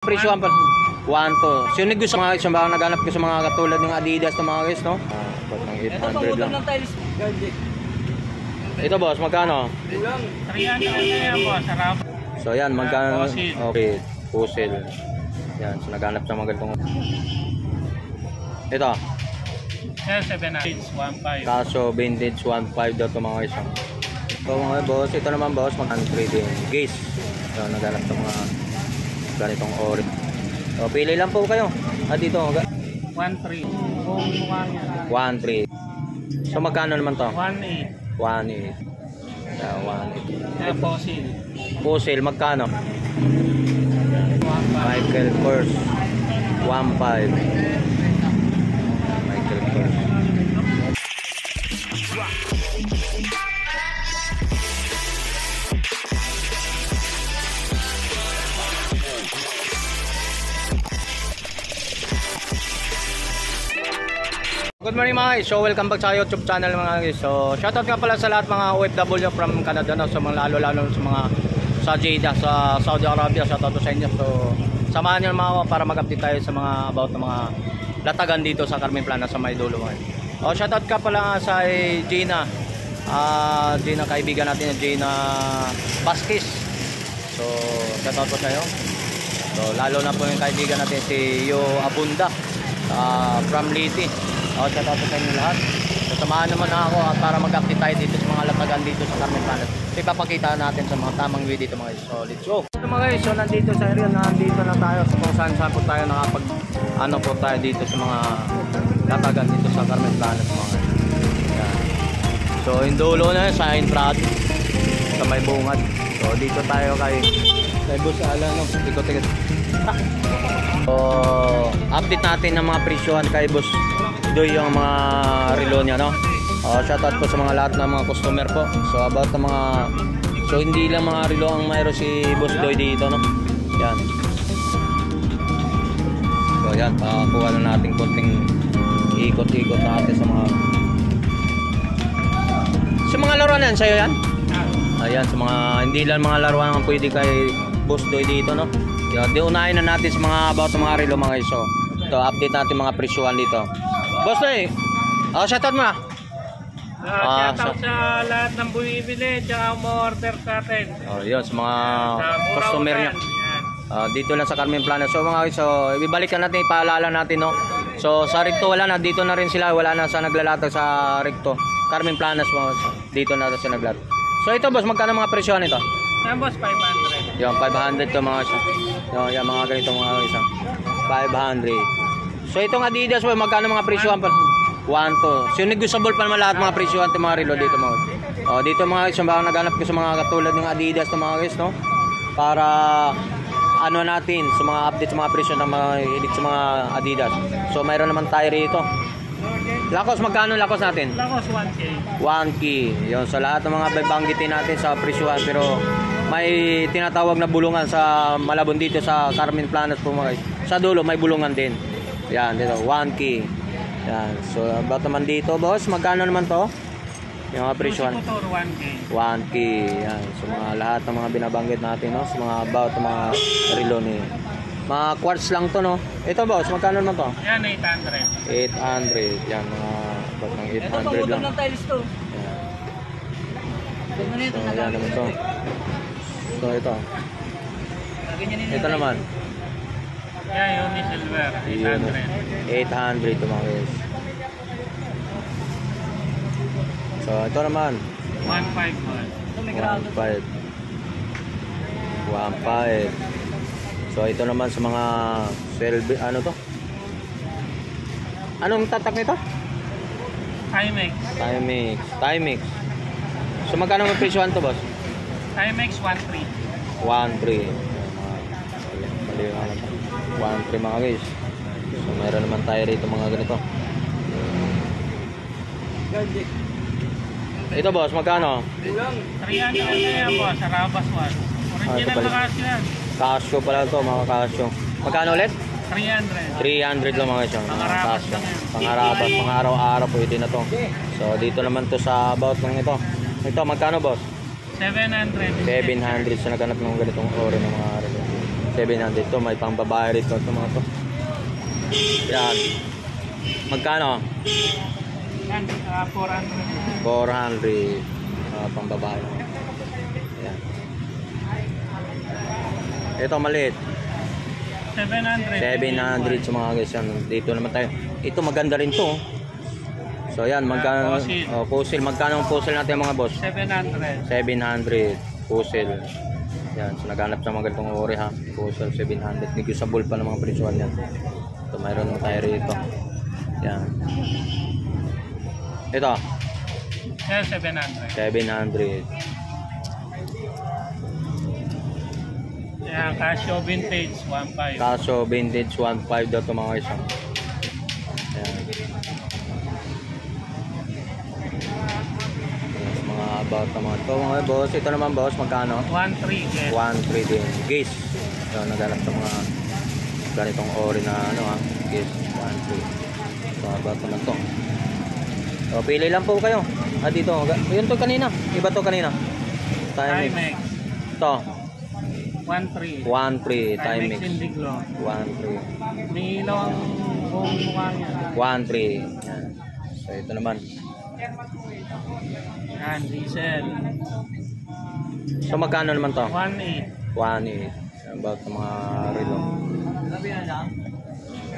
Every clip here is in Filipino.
Presyohan pa. 1 to. So yung gusto mga guys, baka naghanap ko sa mga katulad ng Adidas na mga guys, no? Batang 800 lang. Ito boss, magkano? 300 na yan boss, sarap. So yan, magkano? Okay, puzzle. Yan, so naghanap sa mga ganitong. Ito. Yan, 700, 1.5. Kaso vintage 1.5 daw ito mga guys. So mga boss, ito naman boss, magkano trading gaze. So naghanap sa mga ganitong ori. So pili lang po kayo. Dito 1.3. Kung mukha niya. 1.3. So magkano naman to? 1.8. 1.8. 1.8. Yan, fossil. Puzzle magkano? 1.5. Michael Kors 1.5. Michael Kors. Good morning mga guys, so welcome back sa YouTube channel mga guys. So shoutout nga pala sa lahat mga OFW from Canada, no? So mga lalo sa mga sa Jeddah, sa Saudi Arabia, shoutout sa inyo. So samahan nyo mga para mag-update tayo sa mga about ng mga latagan dito sa Carmen Plana sa Maydulo. O shoutout ka pala sa Gina, Gina kaibigan natin, Gina Vasquez. So shoutout po sa iyo. So lalo na po yung kaibigan natin si Yo Abunda from Liti. Shout out sa inyo lahat. So, samahan naman ako para mag-update tayo dito sa mga latagan dito sa Carmen Plana. So ipapakita natin sa mga tamang way dito mga guys. So let's go. So mga guys, so nandito sa area, nandito na tayo sa kung saan po tayo nakapag ano po tayo dito sa mga latagan dito sa Carmen Plana mga guys. Yan. So yung dulo na yun, sa Infrad sa may bungad. So dito tayo kay Bus Alan, no? Ikot-ikot. So update natin ng mga presyohan kay Boss Doy yung mga relo niya, no? Shoutout po sa mga lahat ng mga customer po. So about ng mga, so hindi lang mga relo ang mayroon si Boss Doy dito, no? Yan. So yan, pakakuha na natin konting ikot-ikot natin sa mga laruan yan, sa'yo yan? Ayan, sa mga, hindi lang mga laruan ang pwede kay Boss Doy dito, no? Yan, di unahin na natin sa mga about ng mga relo mga guys. So ito, update natin mga presyohan dito. Boss Doy, shoutout mo na. Shoutout sa lahat ng bumibili tsaka umorder sa atin. Yun, sa mga customer niya. Dito lang sa Carmen Plana. So mga guys, so ibibalikan natin, ipaalala natin, no. So sa Recto wala na, dito na rin sila, wala na sa naglalatag sa Recto. Carmen Plana, dito na sa naglalatag. So ito boss, magkano mga presyohan ito? Yan boss, 500. Yung 500 to mga guys. Yung mga ganito mga guys. 500. So itong Adidas, magkano mga presyohan pa? 1 to. So negotiable pa naman lahat mga presyohan ng mga relo dito mga. Dito mga guys, baka naghanap ko sa mga katulad ng Adidas ng mga guys, no? Para ano natin sa mga update sa mga presyo ng mga hilig sa mga Adidas. So mayroon naman tayo rito. Lakos, magkano lakos natin? Lakos 1K. 1K. Yun, sa lahat ng mga babanggitin natin sa presyohan, pero may tinatawag na bulungan sa Malabon dito sa Carmen Planas po mga guys. Sa dulo may bulungan din. Yan, dito 1K. Yan. So about naman dito, boss, magkano naman to? Yung mga presyohan. 1K. 1K. Yan. So mga lahat ng mga binabanggit natin, no? Sa mga about mga relo ni. Mga quartz lang to, no? Ito, boss, magkano naman to? Yan, 800. 800. Yan, mga about ng 800 lang. Ito, ng tiles to. Yan. So yan naman to. So ito. Ito naman. Yan, yung silver. 800. 800 ito mga guys. So ito naman 1.5. 1.5. So ito naman sa mga selby, ano to? Anong tatak nito? Timex. So magkano ang presyohan to, boss? Timex 1.3. 1.3. Mali nga lang. 1.3 mga guys. So mayroon naman tayo rito mga ganito. Ito boss, magkano? 300 na yan boss, Sarabas 1. Original na Casio yan. Casio pala to, mga Casio. Magkano ulit? 300. 300 lang mga guys. Pangarabas lang yan. Pangarabas, pang araw-araw pwede na to. So dito naman to sa about ng ito. Ito, magkano boss? 700. 700 sa naganap ng ganitong ori ng mga relo. 700 to. May pang babae rito ito mga to. Yan. Magkano? Yan, 400. 400 pang babae. Yan. Ito maliit. 700 sa mga guys yan. Dito naman tayo. Ito maganda rin to. So yan, magkano? Puzzle. Magkano ang puzzle natin mga boss? 700. 700 puzzle. Yan, so naghanap sa mga ganitong ori ha. Puzzle 700. Negotiable pa ng mga presyon yan. Ito mayroon naman tayo rito. Yan. Ito. Yan, 700. 700. Yan, Casio Vintage 1.5. Kaso vintage 1.5 daw ito mga guys. Yan. Mga about naman ito mga boss. Ito naman boss, magkano? 1.3. 1.3 din. Gaze. So naghanap sa mga ganitong ori na ano ha. Gaze 1.3. So about naman ito. So pili lang po kayo. Dito. Yun to kanina. Iba to kanina. Timex. Ito. 1.3. 1.3 Timex. Indiglo. 1.3. May ilaw ang buong mukha niya. 1.3. Yan. So ito naman. Yan, diesel. So magkano naman to? 1.8. 1.8. About sa mga relo.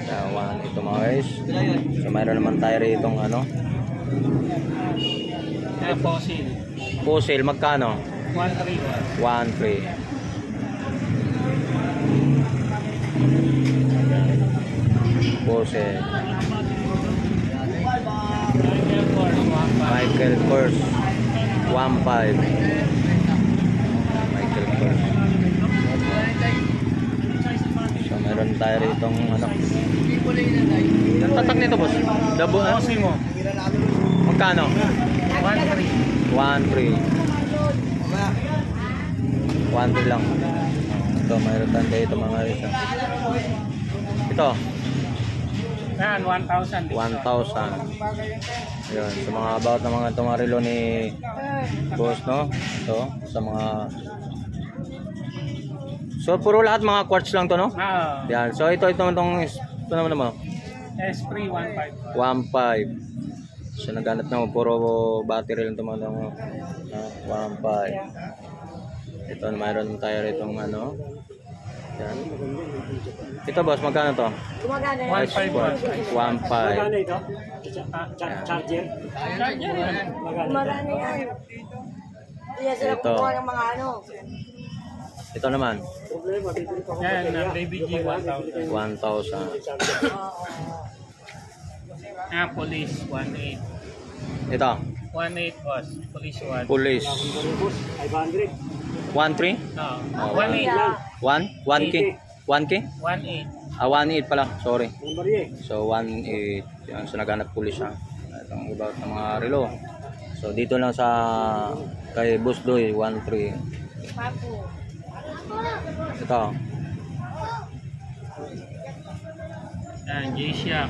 Yeah, 1.8 ito mga guys. So mayroon naman tayo rito ano. Yan, fossil. Puzzle magkano? 1.3. 1.3. Puzzle. Michael Kors 1.5. Michael Kors. So meron tayo rito ano. Ang tatak nito boss? Dabo ha? Cosimo. Magkano? 1.3. 1.3. 1.3 lang. Ito mayroon tayo ito mga guys. Ito Yan, 1,000. 1,000. Ayun, sa mga about ng mga tumarilo ni boss, no? Ito, sa mga... So, puro lahat mga quartz lang to, no? Yan, so ito naman naman. Esprit 1.5. 1.5. So, naghanap naman, puro battery lang ito mga 1.5. Ito, mayroon tayo rito ano. Yan. Ito boss, magkano to? 1.5. 1.5. Charger. Charger yan. Magana yan. Kaya sila Ito. kumuha ng mga ano. Ito naman, Yan, Baby G 1,000. 1,000. Yan, Police 1.8. Ito, 1.8 boss. Police 1. police. 1.3? No. Oh, 1.8 lang. 1K? 1K? 1.8. 1.8 pala, sorry. So 1.8. Yan, so naghanap police ha. Itong about ng mga relo. So dito lang sa kay Boss Doy 1.3. Ito. Yan, G-Shock.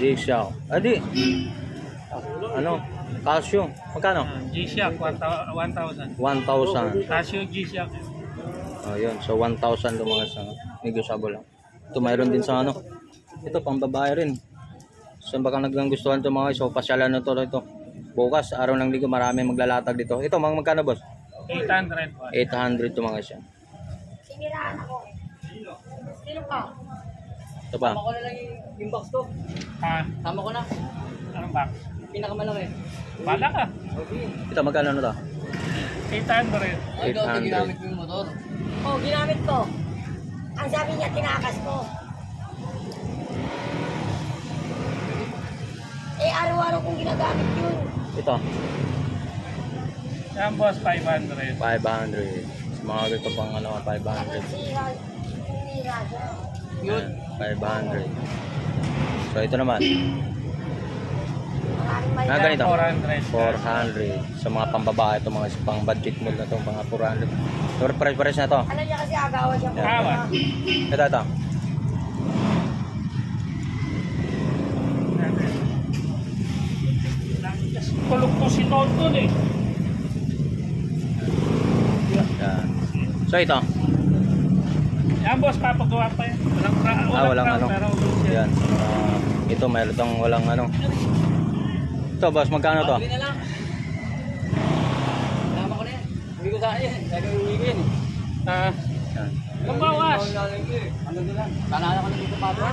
G-Shock. Adi. Ano? Casio. Magkano? G-Shock 1,000. 1,000. Casio G-Shock. Oh, yun. So 1,000 to mga sa negotiable lang. Ito mayroon din sa ano. Ito pang babae rin. So baka naggustuhan to mga so pasyalan na to ito. Bukas araw ng linggo marami maglalatag dito. Ito mga magkano boss? 800 boss. 800 to mga siya. Siniraan ako. Sino ka? Ito pa. Tama ko na lang yung box ko. Ha? Tama ko na. Anong box? Pinakamalaki. Bala ka. Ito magkano na to? 800. 800. yung motor. Oh, ginamit ko. Ang sabi niya, tinakas ko. Eh, araw-araw kong ginagamit yun. Ito. Yan boss, 500. 500. Sa mga ganito pang ano 500. Sira siya. Yan, 500. So ito naman. Maraming may Ganito. 400. 400. Sa mga pambabae ito mga pang budget meal na to mga 400. So price na to. Ano niya kasi agawan siya. Agawan? Ito. Kulog to si Tonton eh. Yan. So ito. Yan boss, papagawa pa yan. Walang ano. Pero good yan. Yan. Ito mayroon tong walang ano. Ito boss, magkano to? Bili na lang. Tama ko na yan. Hindi ko saan yan. Sabi ko uwi ko yan. Yan. Ilang bawas? Ano doon lang? Kanala ko na dito pa ba?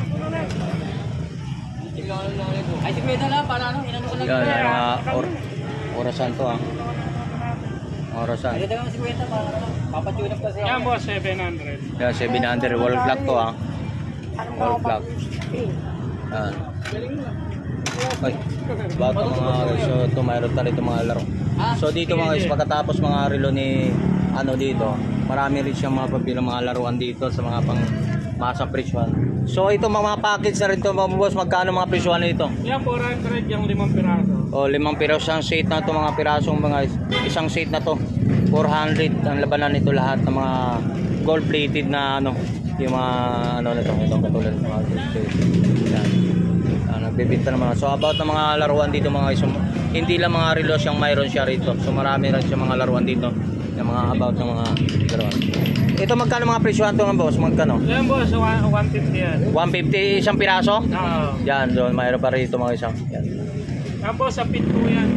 Ay, si Meda lang. Para ano? Inano ko lang. Yan, yung mga orasan to Orasan. Ay, dito si Kwenta. Para ano? Papatune up kasi ako. Yan boss, 700. Yan, 700 wall clock to Wall clock. Yan. Ay, bago mga guys, so ito mayroon tayo itong mga laro. So dito mga guys, pagkatapos mga relo ni ano dito, marami rin siyang mga pabilang mga laruan dito sa mga pang masa presyon. So ito mga package na rin ito mga boss, magkano mga presyon nito? Yan, 400 yung 5 piraso. O 5 piraso ang set na to mga pirasong mga guys. Isang set na to 400 ang labanan nito lahat ng mga gold plated na ano, yung mga ano nito, itong katulad ng mga gold plated. Yan. Nagbibinta naman. So about ng mga laruan dito mga guys, hindi lang mga relos yung mayroon siya rito. So marami rin siya mga laruan dito. Yung mga about ng mga laruan. Ito magkano mga presyohan to ng boss? Magkano? Yan boss, 150 yan. 150 isang piraso? Oo. Yan, so mayroon pa rito mga isang. Yan. Yan boss, sa pit po yan.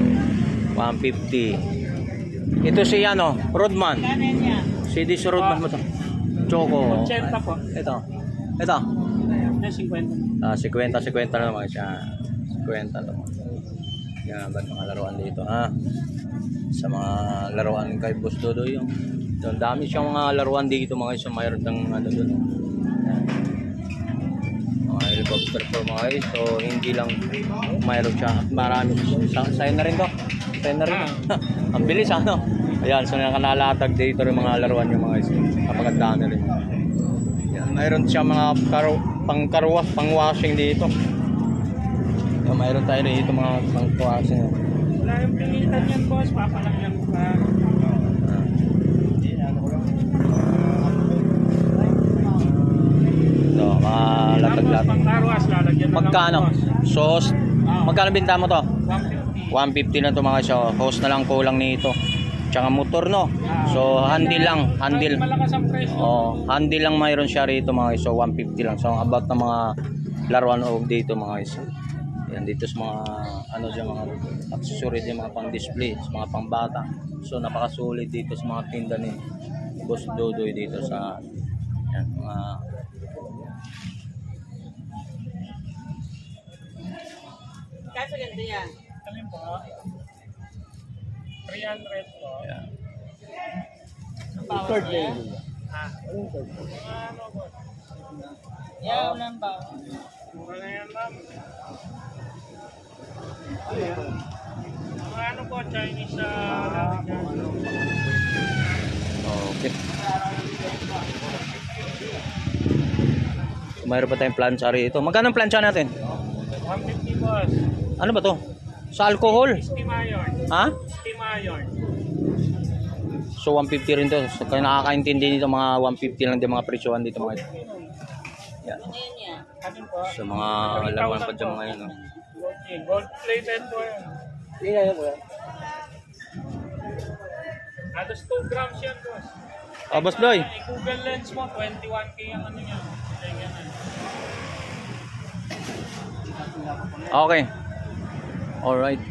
150. Ito si ano, Rodman. Kanin yan. Si Dis Rodman mo to. Choco. 80 po. Ito. Yan, 50. 50 na naman siya. 50 naman. Yan, ba't mga laruan dito ha? Sa mga laruan kay Boss Dodoy yung. Ang dami siyang mga laruan dito mga guys. Mayroon ng ano doon. Mga helicopter for mga guys. So hindi lang mayroon siya. Marami. Sa'yo na rin to. Sa'yo na rin. Ang bilis ano. Ayan. So nakanalatag dito rin mga laruan yung mga guys. Kapagandaan na rin. Yan. Mayroon siya mga pang-carwash, pang-washing dito. Yan, mayroon tayo dito mga pang-washing. Wala yung pilitan yan boss, papalagyan ko pa. Ito, mga latag-latag. Pang-carwash, lalagyan na lang Magkano? boss. So, host, magkano binta mo to? 150. 150 na to mga siya. Host na lang kulang nito. Tsaka motor no. So, handle lang. Handle. Malakas ang presyo. Oh, handle lang mayroon siya rito mga guys. So, 150 lang. So, about na mga laruan of dito mga guys. Yan, dito sa mga ano dyan, mga accessories dyan, mga pang-display, sa mga pang-bata. So, napakasulit dito sa mga tinda ni Boss Dodoy dito sa yan, mga Kaso ganito yan. Alin po? 300 po. yan. Ang bawas niya. Ano po? Yan, unang bawas. Mura na yan ma'am. Mga ano po, Chinese Okay. So, mayroon pa tayong plancha rito. Magkano ang plancha natin? 150 boss. Ano ba to? Sa alcohol? Steam iron. Ha? Steam iron. So 150 rin to. So kaya nakakaintindi nito mga 150 lang din mga presyohan dito mga ito. Yan. Ngayon yan. Alin po? So mga laruan pa dyan mga yun. No? Gold plated po yan. Hindi na yan po yan. Halos 2 grams yan boss. Oh, Boss Doy. Google Lens mo, 21K ang ano niya. Okay. Alright.